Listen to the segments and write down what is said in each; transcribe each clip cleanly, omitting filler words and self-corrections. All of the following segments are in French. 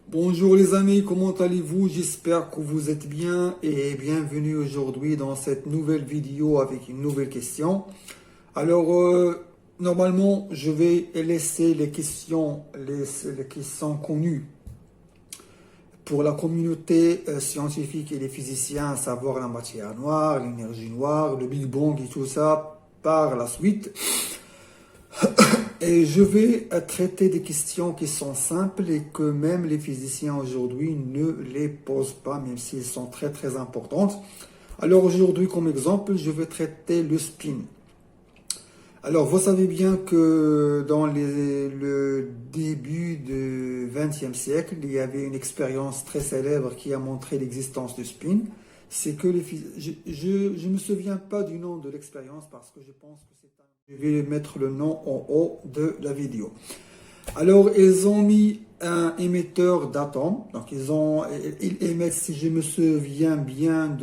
Bonjour les amis, comment allez-vous? J'espère que vous êtes bien et bienvenue aujourd'hui dans cette nouvelle vidéo avec une nouvelle question. Alors, normalement, je vais laisser les questions qui sont connues pour la communauté scientifique et les physiciens, à savoir la matière noire, l'énergie noire, le Big Bang et tout ça par la suite. Et je vais traiter des questions qui sont simples et que même les physiciens aujourd'hui ne les posent pas, même s'ils sont très très importantes. Alors aujourd'hui, comme exemple, je vais traiter le spin. Alors vous savez bien que dans le début du XXe siècle, il y avait une expérience très célèbre qui a montré l'existence du spin. C'est que je ne me souviens pas du nom de l'expérience parce que je pense que c'est un... Je vais mettre le nom en haut de la vidéo. Alors, ils ont mis un émetteur d'atomes. Donc, ils émettent, si je me souviens bien,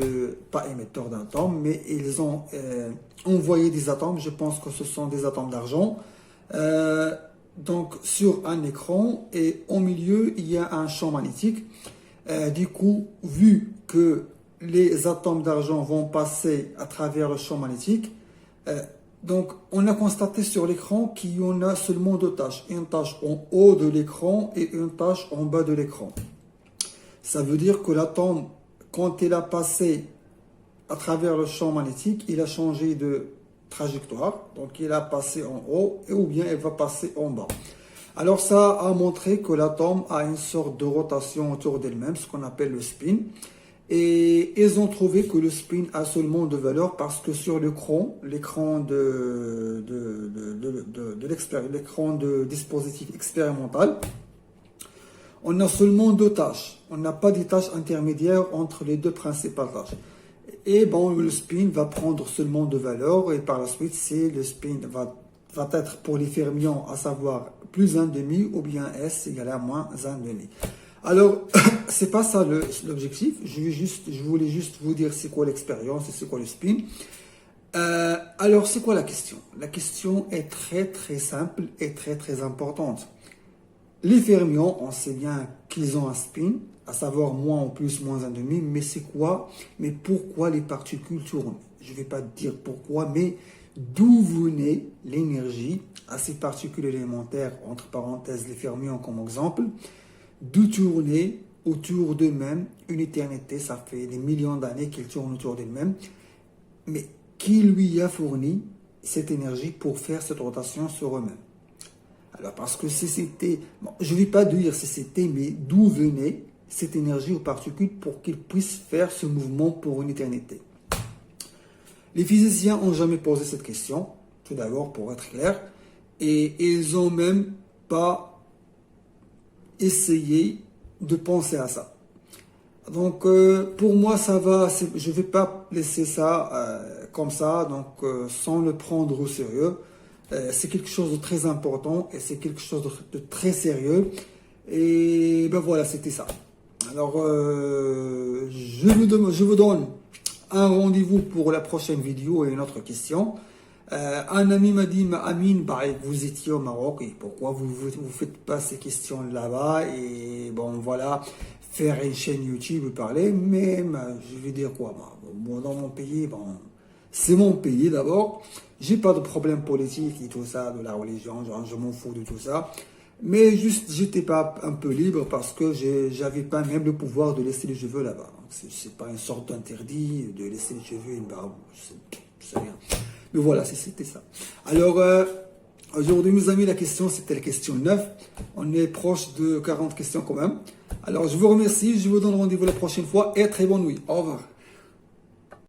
pas émetteur d'atomes, mais ils ont envoyé des atomes. Je pense que ce sont des atomes d'argent. Donc, sur un écran et au milieu, il y a un champ magnétique. Du coup, vu que les atomes d'argent vont passer à travers le champ magnétique, donc, on a constaté sur l'écran qu'il y en a seulement deux tâches. Une tâche en haut de l'écran et une tâche en bas de l'écran. Ça veut dire que l'atome, quand il a passé à travers le champ magnétique, il a changé de trajectoire. Donc, il a passé en haut ou bien il va passer en bas. Alors, ça a montré que l'atome a une sorte de rotation autour d'elle-même, ce qu'on appelle le spin. Et ils ont trouvé que le spin a seulement de valeur parce que sur l'écran de dispositif expérimental, on a seulement deux tâches. On n'a pas des tâches intermédiaires entre les deux principales tâches. Et bon, le spin va prendre seulement de valeur et par la suite, le spin va être pour les fermions, à savoir plus 1,5 ou bien S égale à moins 1,5. Alors, c'est pas ça l'objectif. Je voulais juste vous dire c'est quoi l'expérience et c'est quoi le spin. Alors, c'est quoi la question? La question est très très simple et très très importante. Les fermions, on sait bien qu'ils ont un spin, à savoir moins ou plus, moins 1,5, mais c'est quoi? Mais pourquoi les particules tournent? Je ne vais pas dire pourquoi, mais d'où venait l'énergie à ces particules élémentaires, entre parenthèses les fermions comme exemple, de tourner autour d'eux-mêmes une éternité, ça fait des millions d'années qu'ils tournent autour d'eux-mêmes, mais qui lui a fourni cette énergie pour faire cette rotation sur eux-mêmes? Alors parce que si c'était, bon, je ne vais pas dire si c'était, mais d'où venait cette énergie aux particules pour qu'ils puissent faire ce mouvement pour une éternité? Les physiciens n'ont jamais posé cette question, tout d'abord pour être clair, et ils n'ont même pas essayer de penser à ça. Donc pour moi ça va, je ne vais pas laisser ça comme ça, donc sans le prendre au sérieux. C'est quelque chose de très important et c'est quelque chose de très sérieux. Et ben voilà, c'était ça. Alors je vous donne un rendez-vous pour la prochaine vidéo et une autre question. Un ami m'a dit, Amine, bah, vous étiez au Maroc et pourquoi vous faites pas ces questions là-bas? Et bon, voilà, faire une chaîne YouTube, parler, mais je vais dire quoi? Bon, dans mon pays, bon, c'est mon pays d'abord. J'ai pas de problème politique et tout ça, de la religion, genre, je m'en fous de tout ça. Mais juste, j'étais pas un peu libre parce que j'avais pas même le pouvoir de laisser les cheveux là-bas. C'est pas une sorte d'interdit de laisser les cheveux et une barbe, c'est rien. Mais voilà, c'était ça. Alors, aujourd'hui, mes amis, la question, c'était la question 9. On est proche de 40 questions quand même. Alors, je vous remercie. Je vous donne rendez-vous la prochaine fois et très bonne nuit. Au revoir.